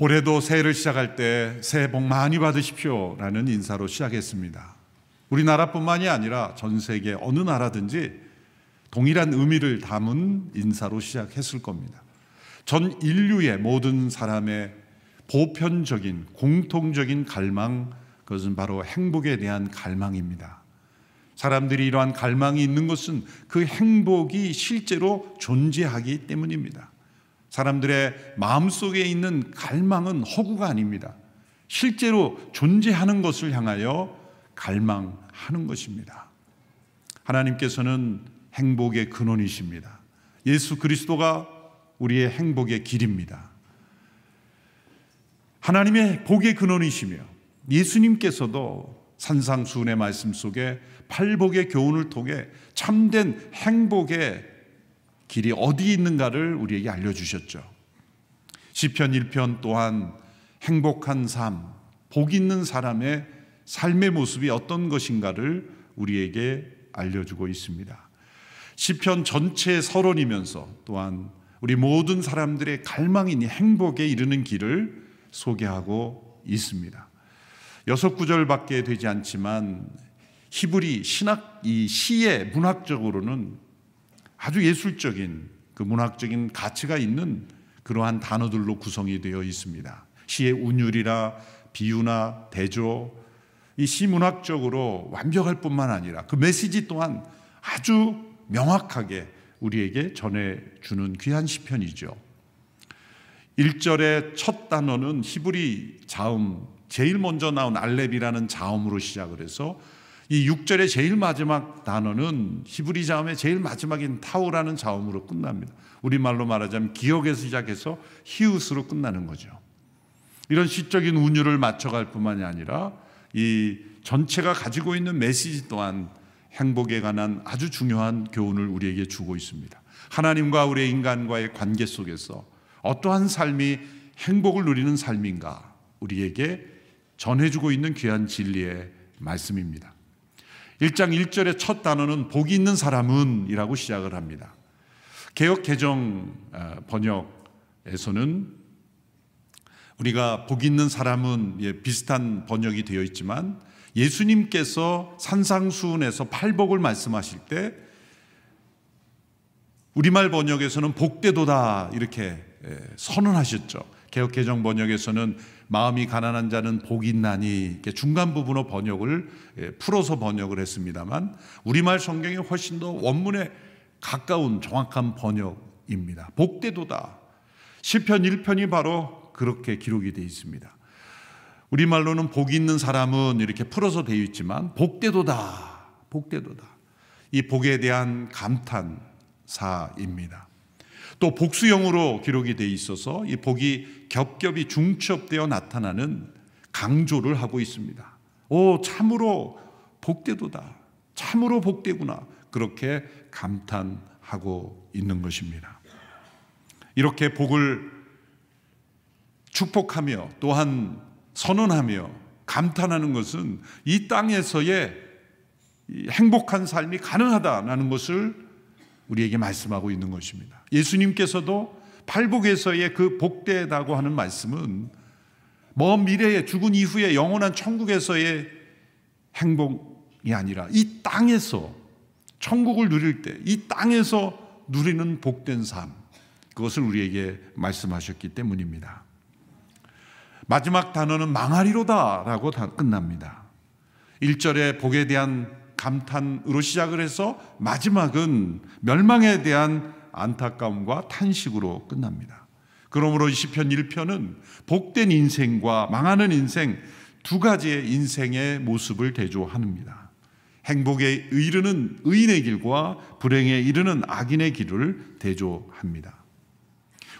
올해도 새해를 시작할 때 새해 복 많이 받으십시오 라는 인사로 시작했습니다. 우리나라뿐만이 아니라 전 세계 어느 나라든지 동일한 의미를 담은 인사로 시작했을 겁니다. 전 인류의 모든 사람의 보편적인 공통적인 갈망, 그것은 바로 행복에 대한 갈망입니다. 사람들이 이러한 갈망이 있는 것은 그 행복이 실제로 존재하기 때문입니다. 사람들의 마음속에 있는 갈망은 허구가 아닙니다. 실제로 존재하는 것을 향하여 갈망하는 것입니다. 하나님께서는 행복의 근원이십니다. 예수 그리스도가 우리의 행복의 길입니다. 하나님의 복의 근원이시며 예수님께서도 산상수훈의 말씀 속에 팔복의 교훈을 통해 참된 행복의 길이 어디 있는가를 우리에게 알려주셨죠. 시편 1편 또한 행복한 삶, 복 있는 사람의 삶의 모습이 어떤 것인가를 우리에게 알려주고 있습니다. 시편 전체의 서론이면서 또한 우리 모든 사람들의 갈망인 행복에 이르는 길을 소개하고 있습니다. 6구절밖에 되지 않지만 히브리 신학 이 시의 문학적으로는 아주 예술적인 그 문학적인 가치가 있는 그러한 단어들로 구성이 되어 있습니다. 시의 운율이나 비유나 대조, 이 시 문학적으로 완벽할 뿐만 아니라 그 메시지 또한 아주 명확하게 우리에게 전해주는 귀한 시편이죠. 1절의 첫 단어는 히브리 자음, 제일 먼저 나온 알렙이라는 자음으로 시작을 해서 이 6절의 제일 마지막 단어는 히브리 자음의 제일 마지막인 타우라는 자음으로 끝납니다. 우리말로 말하자면 기역에서 시작해서 히읗으로 끝나는 거죠. 이런 시적인 운율을 맞춰갈 뿐만이 아니라 이 전체가 가지고 있는 메시지 또한 행복에 관한 아주 중요한 교훈을 우리에게 주고 있습니다. 하나님과 우리 인간과의 관계 속에서 어떠한 삶이 행복을 누리는 삶인가 우리에게 전해주고 있는 귀한 진리의 말씀입니다. 1장 1절의 첫 단어는 복이 있는 사람은 이라고 시작을 합니다. 개역 개정 번역에서는 우리가 복이 있는 사람은 비슷한 번역이 되어 있지만 예수님께서 산상수훈에서 팔복을 말씀하실 때 우리말 번역에서는 복되도다 이렇게 선언하셨죠. 개역 개정 번역에서는 마음이 가난한 자는 복이 있나니 이렇게 중간 부분으로 번역을 풀어서 번역을 했습니다만 우리말 성경이 훨씬 더 원문에 가까운 정확한 번역입니다. 복되도다. 시편 1편이 바로 그렇게 기록이 되어 있습니다. 우리말로는 복이 있는 사람은 이렇게 풀어서 되어 있지만 복되도다, 복되도다. 이 복에 대한 감탄사입니다. 또 복수형으로 기록이 되어 있어서 이 복이 겹겹이 중첩되어 나타나는 강조를 하고 있습니다. 오, 참으로 복되도다. 참으로 복되구나. 그렇게 감탄하고 있는 것입니다. 이렇게 복을 축복하며 또한 선언하며 감탄하는 것은 이 땅에서의 행복한 삶이 가능하다는 것을 우리에게 말씀하고 있는 것입니다. 예수님께서도 팔복에서의 그 복되다고 하는 말씀은 먼 미래에 죽은 이후에 영원한 천국에서의 행복이 아니라 이 땅에서 천국을 누릴 때 이 땅에서 누리는 복된 삶, 그것을 우리에게 말씀하셨기 때문입니다. 마지막 단어는 망하리로다 라고 끝납니다. 1절에 복에 대한 감탄으로 시작을 해서 마지막은 멸망에 대한 안타까움과 탄식으로 끝납니다. 그러므로 시편 1편은 복된 인생과 망하는 인생 두 가지의 인생의 모습을 대조합니다. 행복에 이르는 의인의 길과 불행에 이르는 악인의 길을 대조합니다.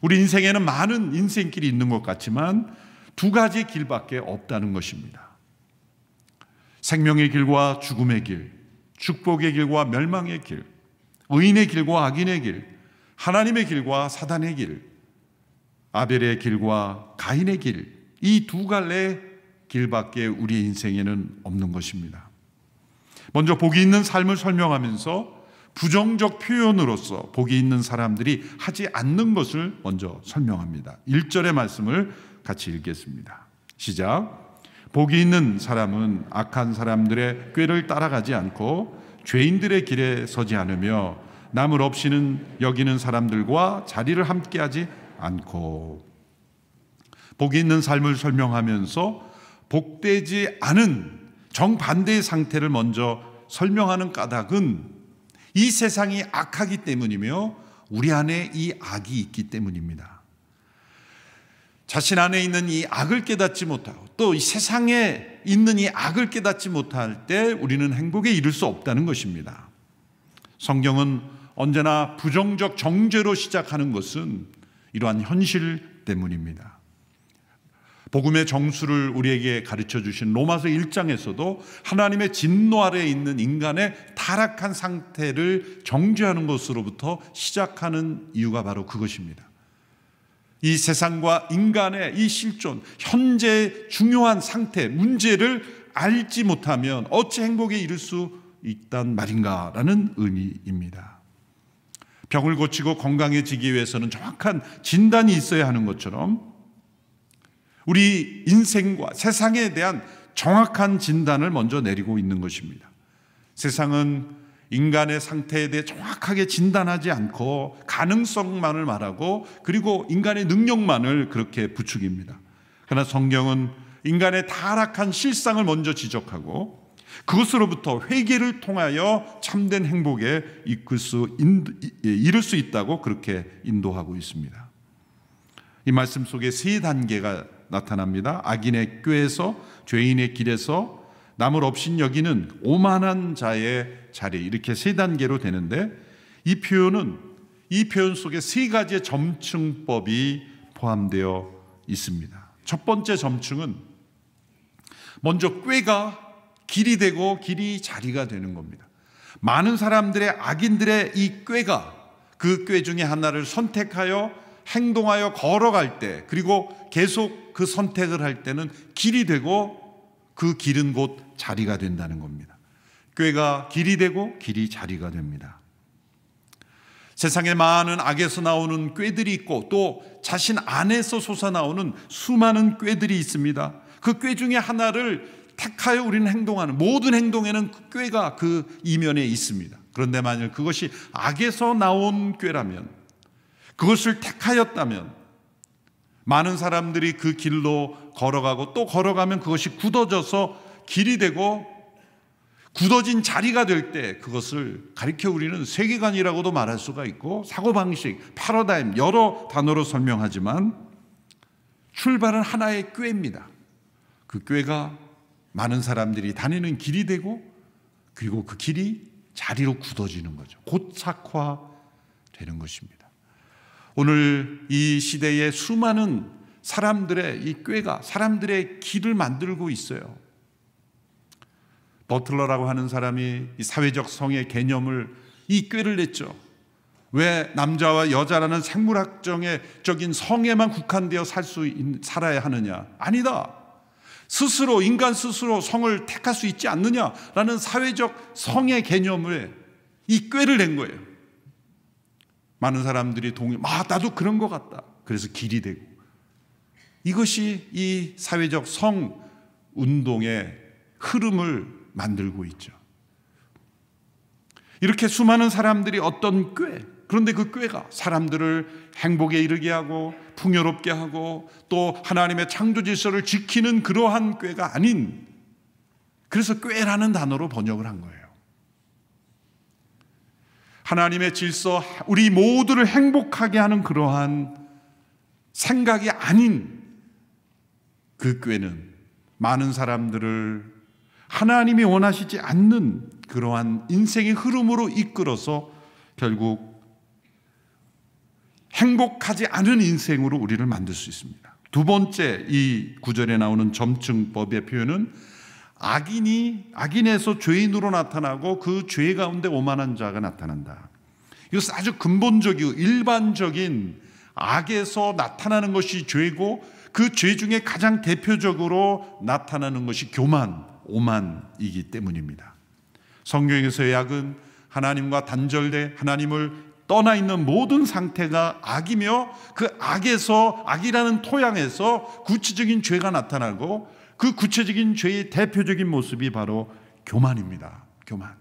우리 인생에는 많은 인생길이 있는 것 같지만 두 가지 길밖에 없다는 것입니다. 생명의 길과 죽음의 길, 축복의 길과 멸망의 길, 의인의 길과 악인의 길, 하나님의 길과 사단의 길, 아벨의 길과 가인의 길, 이 두 갈래의 길밖에 우리의 인생에는 없는 것입니다. 먼저 복이 있는 삶을 설명하면서 부정적 표현으로서 복이 있는 사람들이 하지 않는 것을 먼저 설명합니다. 1절의 말씀을 같이 읽겠습니다. 시작. 복이 있는 사람은 악한 사람들의 꾀를 따라가지 않고 죄인들의 길에 서지 않으며 남을 없이는 여기는 사람들과 자리를 함께하지 않고. 복이 있는 삶을 설명하면서 복되지 않은 정반대의 상태를 먼저 설명하는 까닭은 이 세상이 악하기 때문이며 우리 안에 이 악이 있기 때문입니다. 자신 안에 있는 이 악을 깨닫지 못하고 또 이 세상에 있는 이 악을 깨닫지 못할 때 우리는 행복에 이를 수 없다는 것입니다. 성경은 언제나 부정적 정죄로 시작하는 것은 이러한 현실 때문입니다. 복음의 정수를 우리에게 가르쳐 주신 로마서 1장에서도 하나님의 진노 아래에 있는 인간의 타락한 상태를 정죄하는 것으로부터 시작하는 이유가 바로 그것입니다. 이 세상과 인간의 이 실존, 현재의 중요한 상태, 문제를 알지 못하면 어찌 행복에 이를 수 있단 말인가라는 의미입니다. 병을 고치고 건강해지기 위해서는 정확한 진단이 있어야 하는 것처럼 우리 인생과 세상에 대한 정확한 진단을 먼저 내리고 있는 것입니다. 세상은 인간의 상태에 대해 정확하게 진단하지 않고 가능성만을 말하고 그리고 인간의 능력만을 그렇게 부추깁니다. 그러나 성경은 인간의 타락한 실상을 먼저 지적하고 그것으로부터 회개를 통하여 참된 행복에 이를 수 있다고 그렇게 인도하고 있습니다. 이 말씀 속에 세 단계가 나타납니다. 악인의 꾀에서, 죄인의 길에서, 남을 없인 여기는 오만한 자의 자리, 이렇게 세 단계로 되는데 이 표현 속에 세 가지의 점층법이 포함되어 있습니다. 첫 번째 점층은 먼저 꾀가 길이 되고 길이 자리가 되는 겁니다. 많은 사람들의 악인들의 이 꾀가 그 꾀 중에 하나를 선택하여 행동하여 걸어갈 때 그리고 계속 그 선택을 할 때는 길이 되고 그 길은 곧 자리가 된다는 겁니다. 꾀가 길이 되고 길이 자리가 됩니다. 세상에 많은 악에서 나오는 꾀들이 있고 또 자신 안에서 솟아나오는 수많은 꾀들이 있습니다. 그 꾀 중에 하나를 택하여 우리는 행동하는 모든 행동에는 그 꾀가 그 이면에 있습니다. 그런데 만일 그것이 악에서 나온 꾀라면 그것을 택하였다면 많은 사람들이 그 길로 걸어가고 또 걸어가면 그것이 굳어져서 길이 되고 굳어진 자리가 될 때 그것을 가리켜 우리는 세계관이라고도 말할 수가 있고 사고방식, 패러다임 여러 단어로 설명하지만 출발은 하나의 꾀입니다. 그 꾀가 많은 사람들이 다니는 길이 되고 그리고 그 길이 자리로 굳어지는 거죠. 고착화되는 것입니다. 오늘 이 시대에 수많은 사람들의 이 꾀가 사람들의 길을 만들고 있어요. 버틀러라고 하는 사람이 이 사회적 성의 개념을 이 꾀를 냈죠. 왜 남자와 여자라는 생물학적인 성에만 국한되어 살아야 하느냐? 아니다. 스스로 인간 스스로 성을 택할 수 있지 않느냐라는 사회적 성의 개념을 이 꾀를 낸 거예요. 많은 사람들이 나도 그런 것 같다. 그래서 길이 되고 이것이 이 사회적 성 운동의 흐름을 만들고 있죠. 이렇게 수많은 사람들이 어떤 꾀, 그런데 그 꾀가 사람들을 행복에 이르게 하고 풍요롭게 하고 또 하나님의 창조 질서를 지키는 그러한 꾀가 아닌, 그래서 꾀라는 단어로 번역을 한 거예요. 하나님의 질서, 우리 모두를 행복하게 하는 그러한 생각이 아닌 그 꾀는 많은 사람들을 하나님이 원하시지 않는 그러한 인생의 흐름으로 이끌어서 결국 행복하지 않은 인생으로 우리를 만들 수 있습니다. 두 번째 이 구절에 나오는 점층법의 표현은 악인에서 죄인으로 나타나고 그 죄 가운데 오만한 자가 나타난다. 이것은 아주 근본적이고 일반적인 악에서 나타나는 것이 죄고 그 죄 중에 가장 대표적으로 나타나는 것이 교만, 오만이기 때문입니다. 성경에서의 악은 하나님과 단절돼 하나님을 떠나 있는 모든 상태가 악이며 그 악에서, 악이라는 토양에서 구체적인 죄가 나타나고 그 구체적인 죄의 대표적인 모습이 바로 교만입니다. 교만.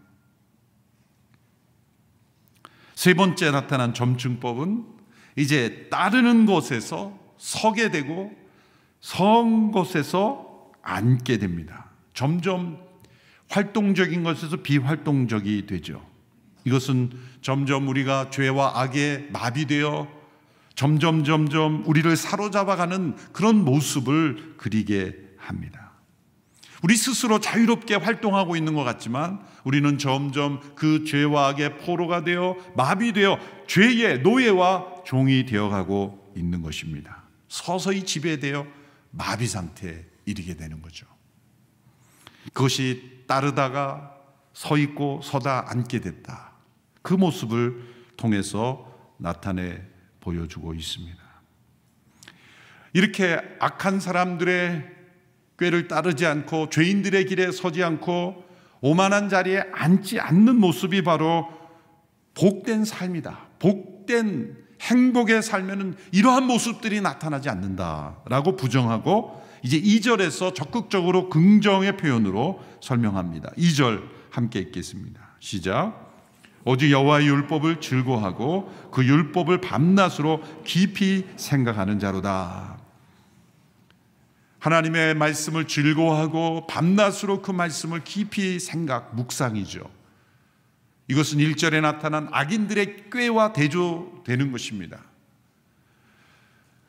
세 번째 나타난 점증법은 이제 따르는 곳에서 서게 되고 선 곳에서 앉게 됩니다. 점점 활동적인 것에서 비활동적이 되죠. 이것은 점점 우리가 죄와 악에 마비되어 점점 우리를 사로잡아가는 그런 모습을 그리게 합니다. 우리 스스로 자유롭게 활동하고 있는 것 같지만 우리는 점점 그 죄와 악의 포로가 되어 마비되어 죄의 노예와 종이 되어가고 있는 것입니다. 서서히 지배되어 마비 상태에 이르게 되는 거죠. 그것이 따르다가 서 있고 서다 앉게 됐다. 그 모습을 통해서 나타내 보여주고 있습니다. 이렇게 악한 사람들의 꾀를 따르지 않고 죄인들의 길에 서지 않고 오만한 자리에 앉지 않는 모습이 바로 복된 삶이다. 복된 행복의 삶에는 이러한 모습들이 나타나지 않는다라고 부정하고 이제 2절에서 적극적으로 긍정의 표현으로 설명합니다. 2절 함께 읽겠습니다. 시작. 오직 여호와의 율법을 즐거워하고 그 율법을 밤낮으로 깊이 생각하는 자로다. 하나님의 말씀을 즐거워하고 밤낮으로 그 말씀을 깊이 묵상이죠. 이것은 1절에 나타난 악인들의 꾀와 대조되는 것입니다.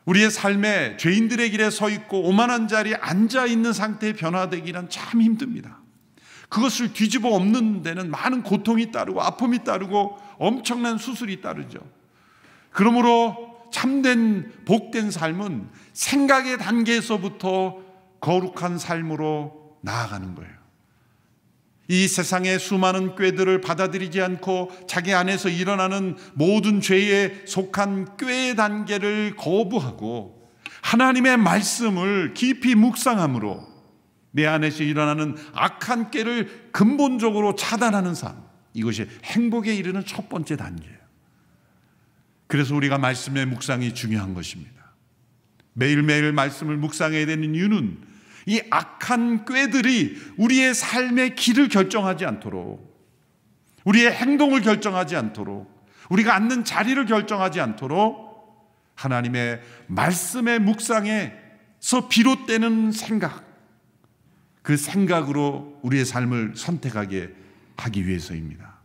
우리의 삶에 죄인들의 길에 서 있고 오만한 자리에 앉아 있는 상태에 변화되기란 참 힘듭니다. 그것을 뒤집어 엎는 데는 많은 고통이 따르고 아픔이 따르고 엄청난 수술이 따르죠. 그러므로 참된 복된 삶은 생각의 단계에서부터 거룩한 삶으로 나아가는 거예요. 이 세상의 수많은 꾀들을 받아들이지 않고 자기 안에서 일어나는 모든 죄에 속한 꾀의 단계를 거부하고 하나님의 말씀을 깊이 묵상함으로 내 안에서 일어나는 악한 꾀를 근본적으로 차단하는 삶, 이것이 행복에 이르는 첫 번째 단계예요. 그래서 우리가 말씀의 묵상이 중요한 것입니다. 매일매일 말씀을 묵상해야 되는 이유는 이 악한 꾀들이 우리의 삶의 길을 결정하지 않도록, 우리의 행동을 결정하지 않도록, 우리가 앉는 자리를 결정하지 않도록 하나님의 말씀의 묵상에서 비롯되는 생각, 그 생각으로 우리의 삶을 선택하게 하기 위해서입니다.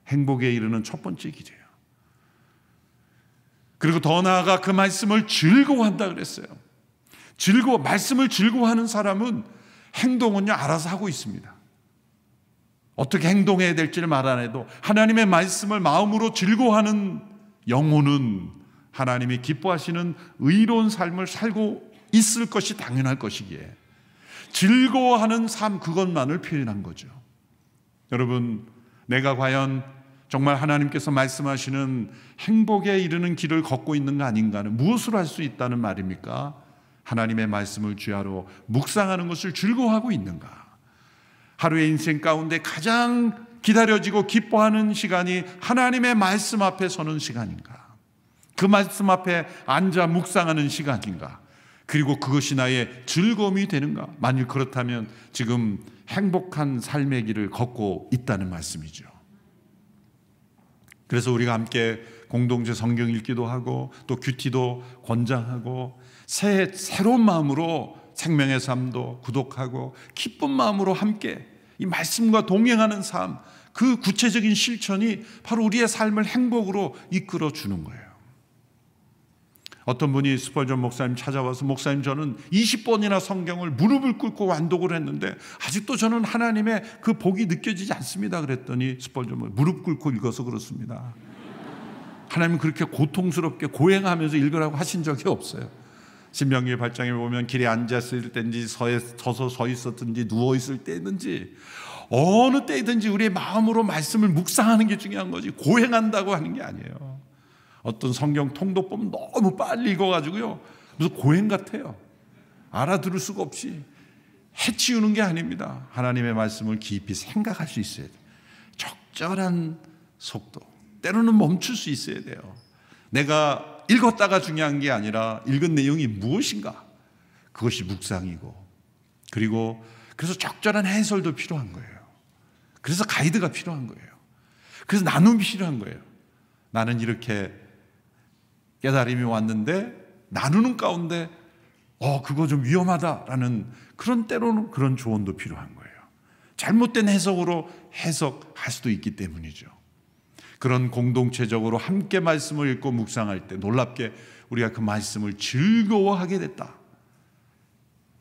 행복에 이르는 첫 번째 길이에요. 그리고 더 나아가 그 말씀을 즐거워한다 그랬어요. 말씀을 즐거워하는 사람은 행동은요 알아서 하고 있습니다. 어떻게 행동해야 될지를 말 안 해도 하나님의 말씀을 마음으로 즐거워하는 영혼은 하나님이 기뻐하시는 의로운 삶을 살고 있을 것이 당연할 것이기에 즐거워하는 삶, 그것만을 표현한 거죠. 여러분, 내가 과연 정말 하나님께서 말씀하시는 행복에 이르는 길을 걷고 있는 거 아닌가는 무엇으로 할 수 있다는 말입니까? 하나님의 말씀을 주야로 묵상하는 것을 즐거워하고 있는가? 하루의 인생 가운데 가장 기다려지고 기뻐하는 시간이 하나님의 말씀 앞에 서는 시간인가? 그 말씀 앞에 앉아 묵상하는 시간인가? 그리고 그것이 나의 즐거움이 되는가? 만일 그렇다면 지금 행복한 삶의 길을 걷고 있다는 말씀이죠. 그래서 우리가 함께 공동체 성경 읽기도 하고 또 큐티도 권장하고 새로운 마음으로 생명의 삶도 구독하고 기쁜 마음으로 함께 이 말씀과 동행하는 삶, 그 구체적인 실천이 바로 우리의 삶을 행복으로 이끌어 주는 거예요. 어떤 분이 스펄전 목사님 찾아와서 목사님 저는 20번이나 성경을 무릎을 꿇고 완독을 했는데 아직도 저는 하나님의 그 복이 느껴지지 않습니다. 그랬더니 스펄전 무릎 꿇고 읽어서 그렇습니다. 하나님은 그렇게 고통스럽게 고행하면서 읽으라고 하신 적이 없어요. 신명기 8장에 보면 길에 앉았을 때인지 서서 서 있었든지 누워 있을 때든지 어느 때든지 우리의 마음으로 말씀을 묵상하는 게 중요한 거지 고행한다고 하는 게 아니에요. 어떤 성경 통독 보면 너무 빨리 읽어가지고요 무슨 고행 같아요. 알아들을 수가 없이 해치우는 게 아닙니다. 하나님의 말씀을 깊이 생각할 수 있어야 돼요. 적절한 속도, 때로는 멈출 수 있어야 돼요. 내가 읽었다가 중요한 게 아니라 읽은 내용이 무엇인가, 그것이 묵상이고, 그리고 그래서 적절한 해설도 필요한 거예요. 그래서 가이드가 필요한 거예요. 그래서 나눔이 필요한 거예요. 나는 이렇게 깨달음이 왔는데 나누는 가운데 그거 좀 위험하다라는 그런, 때로는 그런 조언도 필요한 거예요. 잘못된 해석으로 해석할 수도 있기 때문이죠. 그런 공동체적으로 함께 말씀을 읽고 묵상할 때 놀랍게 우리가 그 말씀을 즐거워하게 됐다.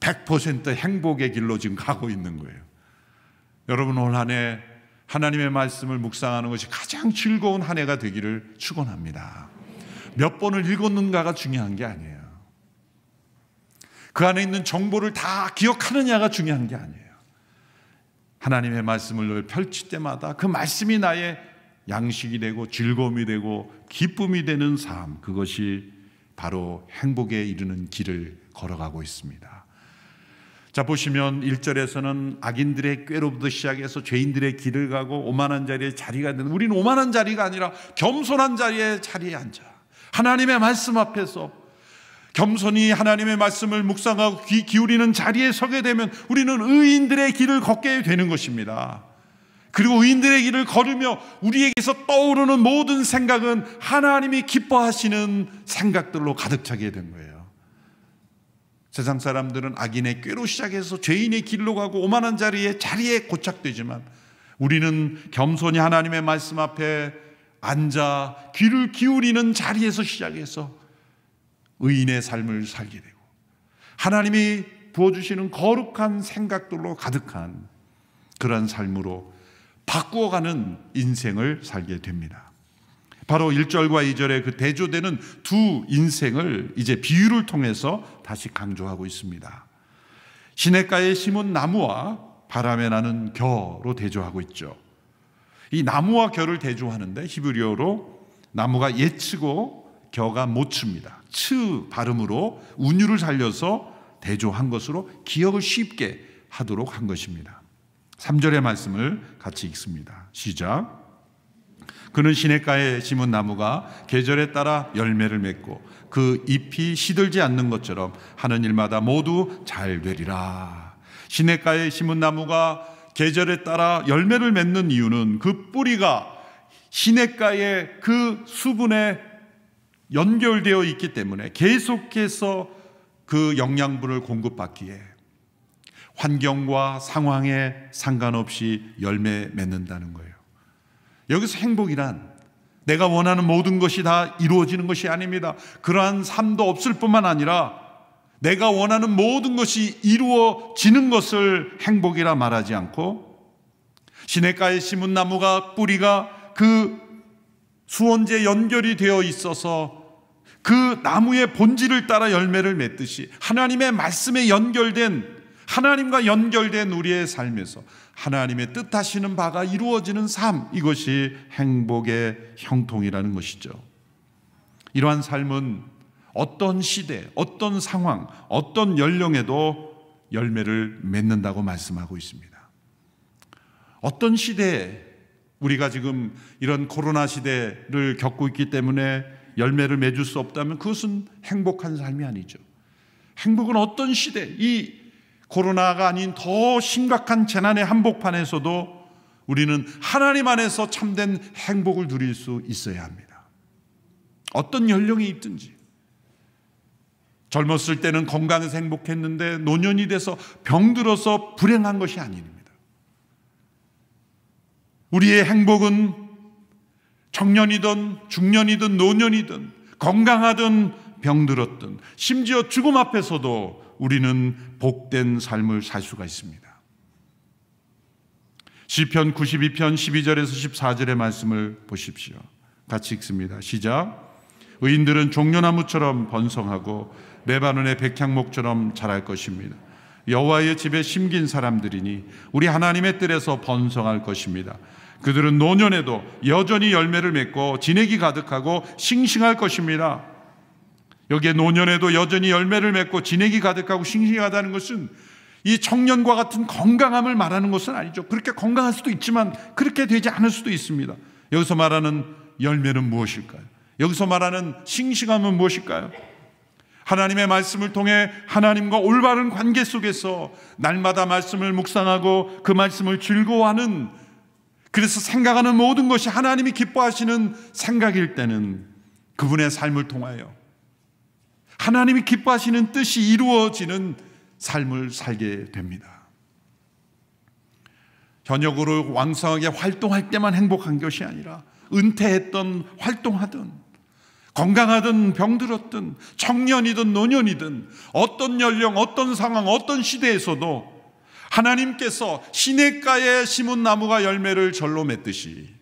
100% 행복의 길로 지금 가고 있는 거예요. 여러분, 올 한 해 하나님의 말씀을 묵상하는 것이 가장 즐거운 한 해가 되기를 축원합니다. 몇 번을 읽었는가가 중요한 게 아니에요. 그 안에 있는 정보를 다 기억하느냐가 중요한 게 아니에요. 하나님의 말씀을 늘 펼칠 때마다 그 말씀이 나의 양식이 되고 즐거움이 되고 기쁨이 되는 삶, 그것이 바로 행복에 이르는 길을 걸어가고 있습니다. 자, 보시면 1절에서는 악인들의 꾀로부터 시작해서 죄인들의 길을 가고 오만한 자리에 자리가 되는, 우리는 오만한 자리가 아니라 겸손한 자리에 앉아 하나님의 말씀 앞에서 겸손히 하나님의 말씀을 묵상하고 귀 기울이는 자리에 서게 되면 우리는 의인들의 길을 걷게 되는 것입니다. 그리고 의인들의 길을 걸으며 우리에게서 떠오르는 모든 생각은 하나님이 기뻐하시는 생각들로 가득 차게 된 거예요. 세상 사람들은 악인의 꾀로 시작해서 죄인의 길로 가고 오만한 자리에 고착되지만 우리는 겸손히 하나님의 말씀 앞에 앉아 귀를 기울이는 자리에서 시작해서 의인의 삶을 살게 되고 하나님이 부어주시는 거룩한 생각들로 가득한 그런 삶으로 바꾸어가는 인생을 살게 됩니다. 바로 1절과 2절의 그 대조되는 두 인생을 이제 비유를 통해서 다시 강조하고 있습니다. 시냇가에 심은 나무와 바람에 나는 겨로 대조하고 있죠. 이 나무와 겨를 대조하는데 히브리어로 나무가 예츠고 겨가 모츠입니다. 츠 발음으로 운율을 살려서 대조한 것으로 기억을 쉽게 하도록 한 것입니다. 3절의 말씀을 같이 읽습니다. 시작. 그는 시냇가에 심은 나무가 계절에 따라 열매를 맺고 그 잎이 시들지 않는 것처럼 하는 일마다 모두 잘 되리라. 시냇가에 심은 나무가 계절에 따라 열매를 맺는 이유는 그 뿌리가 시냇가의 그 수분에 연결되어 있기 때문에 계속해서 그 영양분을 공급받기에 환경과 상황에 상관없이 열매 맺는다는 거예요. 여기서 행복이란 내가 원하는 모든 것이 다 이루어지는 것이 아닙니다. 그러한 삶도 없을 뿐만 아니라 내가 원하는 모든 것이 이루어지는 것을 행복이라 말하지 않고 시냇가에 심은 나무가 뿌리가 그 수원지에 연결이 되어 있어서 그 나무의 본질을 따라 열매를 맺듯이 하나님의 말씀에 하나님과 연결된 우리의 삶에서 하나님의 뜻하시는 바가 이루어지는 삶, 이것이 행복의 형통이라는 것이죠. 이러한 삶은 어떤 시대, 어떤 상황, 어떤 연령에도 열매를 맺는다고 말씀하고 있습니다. 어떤 시대에 우리가 지금 이런 코로나 시대를 겪고 있기 때문에 열매를 맺을 수 없다면 그것은 행복한 삶이 아니죠. 행복은 어떤 시대, 이 코로나가 아닌 더 심각한 재난의 한복판에서도 우리는 하나님 안에서 참된 행복을 누릴 수 있어야 합니다. 어떤 연령이 있든지. 젊었을 때는 건강해서 행복했는데 노년이 돼서 병들어서 불행한 것이 아닙니다. 우리의 행복은 청년이든 중년이든 노년이든 건강하든 병들었든 심지어 죽음 앞에서도 우리는 복된 삶을 살 수가 있습니다. 시편 92편 12절에서 14절의 말씀을 보십시오. 같이 읽습니다. 시작. 의인들은 종려나무처럼 번성하고 레바논의 백향목처럼 자랄 것입니다. 여호와의 집에 심긴 사람들이니 우리 하나님의 뜰에서 번성할 것입니다. 그들은 노년에도 여전히 열매를 맺고 진액이 가득하고 싱싱할 것입니다. 여기에 노년에도 여전히 열매를 맺고 진액이 가득하고 싱싱하다는 것은 이 청년과 같은 건강함을 말하는 것은 아니죠. 그렇게 건강할 수도 있지만 그렇게 되지 않을 수도 있습니다. 여기서 말하는 열매는 무엇일까요? 여기서 말하는 싱싱함은 무엇일까요? 하나님의 말씀을 통해 하나님과 올바른 관계 속에서 날마다 말씀을 묵상하고 그 말씀을 즐거워하는, 그래서 생각하는 모든 것이 하나님이 기뻐하시는 생각일 때는 그분의 삶을 통하여 하나님이 기뻐하시는 뜻이 이루어지는 삶을 살게 됩니다. 현역으로 왕성하게 활동할 때만 행복한 것이 아니라 은퇴했던 활동하든 건강하든 병들었든 청년이든 노년이든 어떤 연령, 어떤 상황, 어떤 시대에서도 하나님께서 시냇가에 심은 나무가 열매를 절로 맺듯이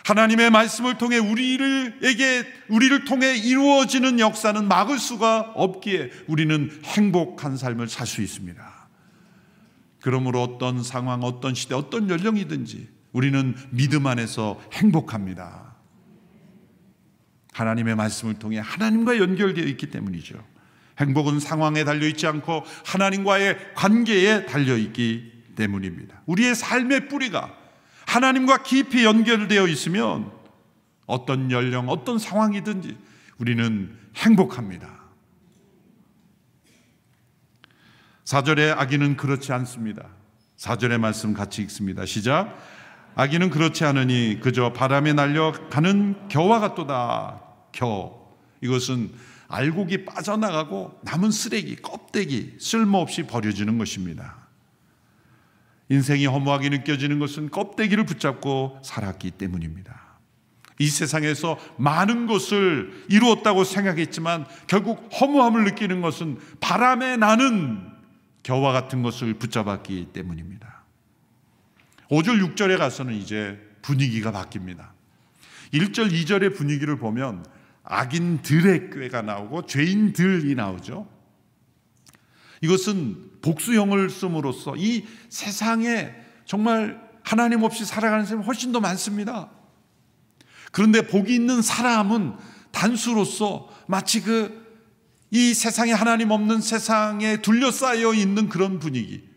하나님의 말씀을 통해 우리를 통해 이루어지는 역사는 막을 수가 없기에 우리는 행복한 삶을 살 수 있습니다. 그러므로 어떤 상황, 어떤 시대, 어떤 연령이든지 우리는 믿음 안에서 행복합니다. 하나님의 말씀을 통해 하나님과 연결되어 있기 때문이죠. 행복은 상황에 달려있지 않고 하나님과의 관계에 달려있기 때문입니다. 우리의 삶의 뿌리가 하나님과 깊이 연결되어 있으면 어떤 연령, 어떤 상황이든지 우리는 행복합니다. 4절에 아기는 그렇지 않습니다. 4절의 말씀 같이 읽습니다. 시작. 아기는 그렇지 않으니 그저 바람에 날려가는 겨와 같도다. 겨, 이것은 알곡이 빠져나가고 남은 쓰레기, 껍데기, 쓸모없이 버려지는 것입니다. 인생이 허무하게 느껴지는 것은 껍데기를 붙잡고 살았기 때문입니다. 이 세상에서 많은 것을 이루었다고 생각했지만 결국 허무함을 느끼는 것은 바람에 나는 겨와 같은 것을 붙잡았기 때문입니다. 5절 6절에 가서는 이제 분위기가 바뀝니다. 1절 2절의 분위기를 보면 악인들의 꾀가 나오고 죄인들이 나오죠. 이것은 복수형을 씀으로써 이 세상에 정말 하나님 없이 살아가는 사람이 훨씬 더 많습니다. 그런데 복이 있는 사람은 단수로서 마치 이 세상에 하나님 없는 세상에 둘러싸여 있는 그런 분위기,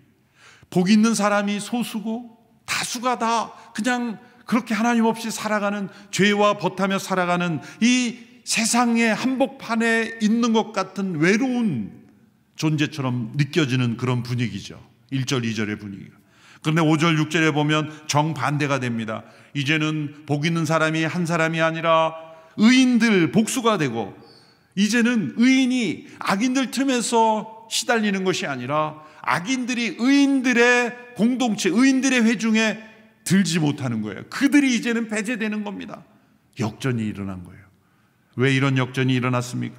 복 있는 사람이 소수고 다수가 다 그냥 그렇게 하나님 없이 살아가는, 죄와 벗하며 살아가는 이 세상의 한복판에 있는 것 같은 외로운 존재처럼 느껴지는 그런 분위기죠. 1절 2절의 분위기가. 그런데 5절 6절에 보면 정반대가 됩니다. 이제는 복 있는 사람이 한 사람이 아니라 의인들 복수가 되고, 이제는 의인이 악인들 틈에서 시달리는 것이 아니라 악인들이 의인들의 공동체, 의인들의 회중에 들지 못하는 거예요. 그들이 이제는 배제되는 겁니다. 역전이 일어난 거예요. 왜 이런 역전이 일어났습니까?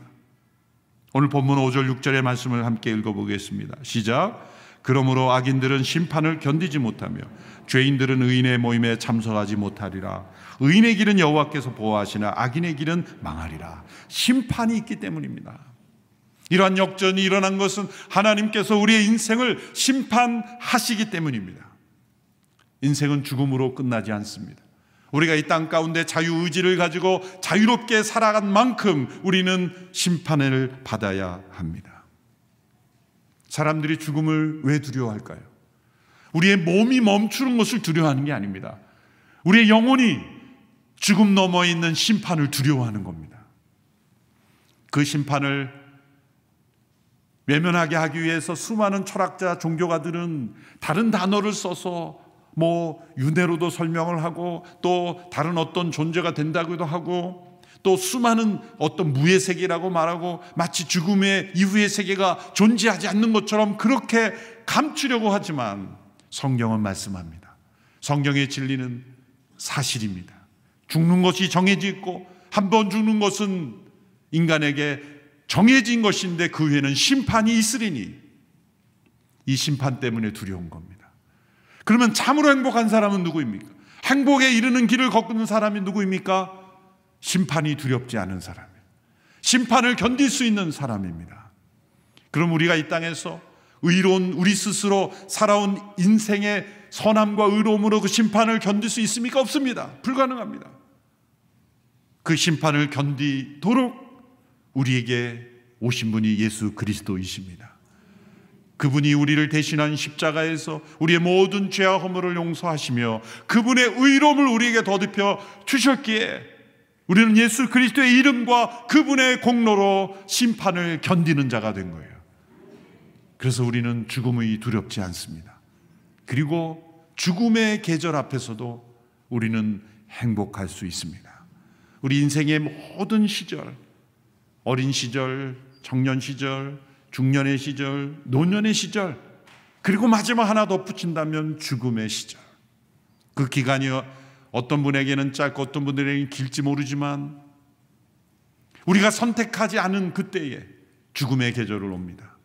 오늘 본문 5절 6절의 말씀을 함께 읽어보겠습니다. 시작. 그러므로 악인들은 심판을 견디지 못하며 죄인들은 의인의 모임에 참석하지 못하리라. 의인의 길은 여호와께서 보호하시나 악인의 길은 망하리라. 심판이 있기 때문입니다. 이러한 역전이 일어난 것은 하나님께서 우리의 인생을 심판하시기 때문입니다. 인생은 죽음으로 끝나지 않습니다. 우리가 이 땅 가운데 자유의지를 가지고 자유롭게 살아간 만큼 우리는 심판을 받아야 합니다. 사람들이 죽음을 왜 두려워할까요? 우리의 몸이 멈추는 것을 두려워하는 게 아닙니다. 우리의 영혼이 죽음 너머에 있는 심판을 두려워하는 겁니다. 그 심판을 외면하게 하기 위해서 수많은 철학자, 종교가들은 다른 단어를 써서 윤회로도 설명을 하고 또 다른 어떤 존재가 된다고도 하고 또 수많은 어떤 무의 세계라고 말하고 마치 죽음의 이후의 세계가 존재하지 않는 것처럼 그렇게 감추려고 하지만 성경은 말씀합니다. 성경의 진리는 사실입니다. 죽는 것이 정해져 있고 한 번 죽는 것은 인간에게 정해진 것인데 그 후에는 심판이 있으리니 이 심판 때문에 두려운 겁니다. 그러면 참으로 행복한 사람은 누구입니까? 행복에 이르는 길을 걷는 사람이 누구입니까? 심판이 두렵지 않은 사람이에요. 심판을 견딜 수 있는 사람입니다. 그럼 우리가 이 땅에서 의로운 우리 스스로 살아온 인생의 선함과 의로움으로 그 심판을 견딜 수 있습니까? 없습니다. 불가능합니다. 그 심판을 견디도록 우리에게 오신 분이 예수 그리스도이십니다. 그분이 우리를 대신한 십자가에서 우리의 모든 죄와 허물을 용서하시며 그분의 의로움을 우리에게 더듬혀 주셨기에 우리는 예수 그리스도의 이름과 그분의 공로로 심판을 견디는 자가 된 거예요. 그래서 우리는 죽음이 두렵지 않습니다. 그리고 죽음의 계절 앞에서도 우리는 행복할 수 있습니다. 우리 인생의 모든 시절, 어린 시절, 청년 시절, 중년의 시절, 노년의 시절, 그리고 마지막 하나 덧붙인다면 죽음의 시절. 그 기간이 어떤 분에게는 짧고 어떤 분들에게는 길지 모르지만 우리가 선택하지 않은 그때에 죽음의 계절을 옵니다.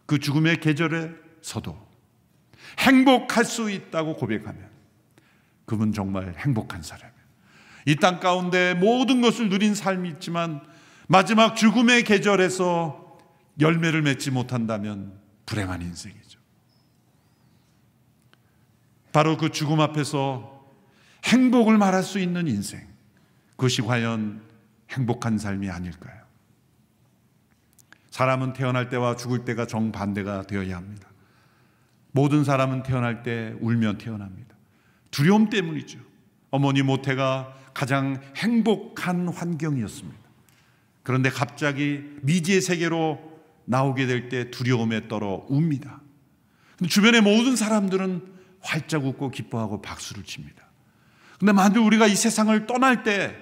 그 죽음의 계절에서도 행복할 수 있다고 고백하면 그분 정말 행복한 사람이에요. 이 땅 가운데 모든 것을 누린 삶이 있지만 마지막 죽음의 계절에서 열매를 맺지 못한다면 불행한 인생이죠. 바로 그 죽음 앞에서 행복을 말할 수 있는 인생, 그것이 과연 행복한 삶이 아닐까요? 사람은 태어날 때와 죽을 때가 정반대가 되어야 합니다. 모든 사람은 태어날 때 울며 태어납니다. 두려움 때문이죠. 어머니 모태가 가장 행복한 환경이었습니다. 그런데 갑자기 미지의 세계로 나오게 될 때 두려움에 떨어 웁니다. 근데 주변의 모든 사람들은 활짝 웃고 기뻐하고 박수를 칩니다. 근데 만약 우리가 이 세상을 떠날 때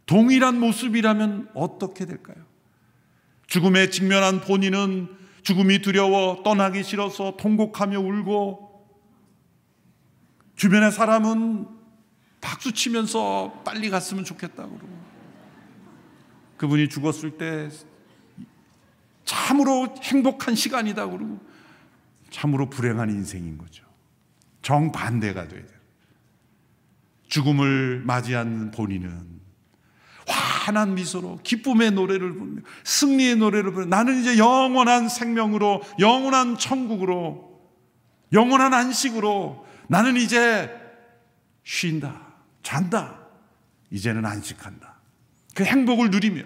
동일한 모습이라면 어떻게 될까요? 죽음에 직면한 본인은 죽음이 두려워 떠나기 싫어서 통곡하며 울고, 주변의 사람은 박수 치면서 빨리 갔으면 좋겠다고 그러고, 그분이 죽었을 때 참으로 행복한 시간이다 그러고 참으로 불행한 인생인 거죠. 정반대가 돼야 돼요. 죽음을 맞이한 본인은 환한 미소로 기쁨의 노래를 부르며 승리의 노래를 부르며 나는 이제 영원한 생명으로, 영원한 천국으로, 영원한 안식으로 나는 이제 쉰다, 잔다, 이제는 안식한다. 그 행복을 누리며,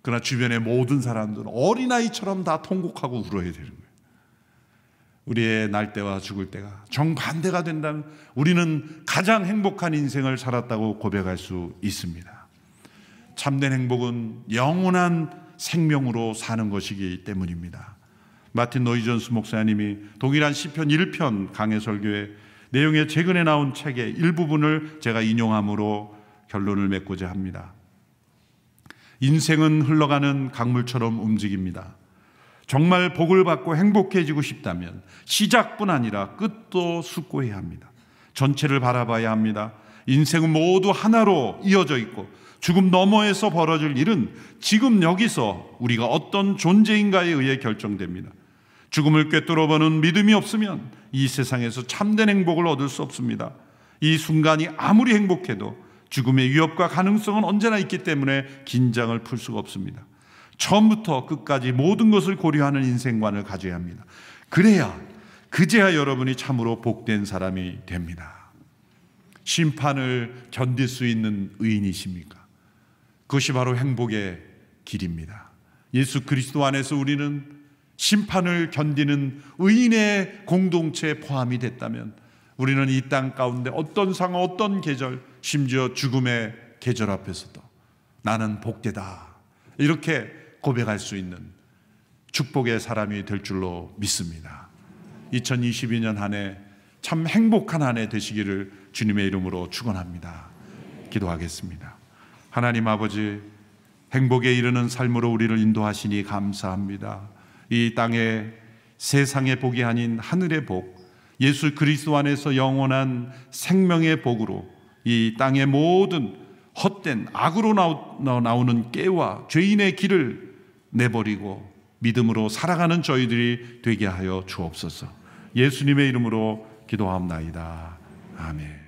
그러나 주변의 모든 사람들은 어린아이처럼 다 통곡하고 울어야 되는 거예요. 우리의 날 때와 죽을 때가 정반대가 된다면 우리는 가장 행복한 인생을 살았다고 고백할 수 있습니다. 참된 행복은 영원한 생명으로 사는 것이기 때문입니다. 마틴 노이 존스 목사님이 동일한 시편 1편 강해 설교의 내용에 최근에 나온 책의 일부분을 제가 인용함으로 결론을 맺고자 합니다. 인생은 흘러가는 강물처럼 움직입니다. 정말 복을 받고 행복해지고 싶다면 시작뿐 아니라 끝도 숙고해야 합니다. 전체를 바라봐야 합니다. 인생은 모두 하나로 이어져 있고 죽음 너머에서 벌어질 일은 지금 여기서 우리가 어떤 존재인가에 의해 결정됩니다. 죽음을 꿰뚫어보는 믿음이 없으면 이 세상에서 참된 행복을 얻을 수 없습니다. 이 순간이 아무리 행복해도 죽음의 위협과 가능성은 언제나 있기 때문에 긴장을 풀 수가 없습니다. 처음부터 끝까지 모든 것을 고려하는 인생관을 가져야 합니다. 그제야 여러분이 참으로 복된 사람이 됩니다. 심판을 견딜 수 있는 의인이십니까? 그것이 바로 행복의 길입니다. 예수 그리스도 안에서 우리는 심판을 견디는 의인의 공동체에 포함이 됐다면 우리는 이 땅 가운데 어떤 상황, 어떤 계절, 심지어 죽음의 계절 앞에서도 나는 복되다, 이렇게 고백할 수 있는 축복의 사람이 될 줄로 믿습니다. 2022년 한 해 참 행복한 한 해 되시기를 주님의 이름으로 축원합니다. 기도하겠습니다. 하나님 아버지, 행복에 이르는 삶으로 우리를 인도하시니 감사합니다. 이 땅의 세상의 복이 아닌 하늘의 복, 예수 그리스도 안에서 영원한 생명의 복으로 이 땅의 모든 헛된 악으로 나오는 깨와 죄인의 길을 내버리고 믿음으로 살아가는 저희들이 되게 하여 주옵소서. 예수님의 이름으로 기도하옵나이다. 아멘.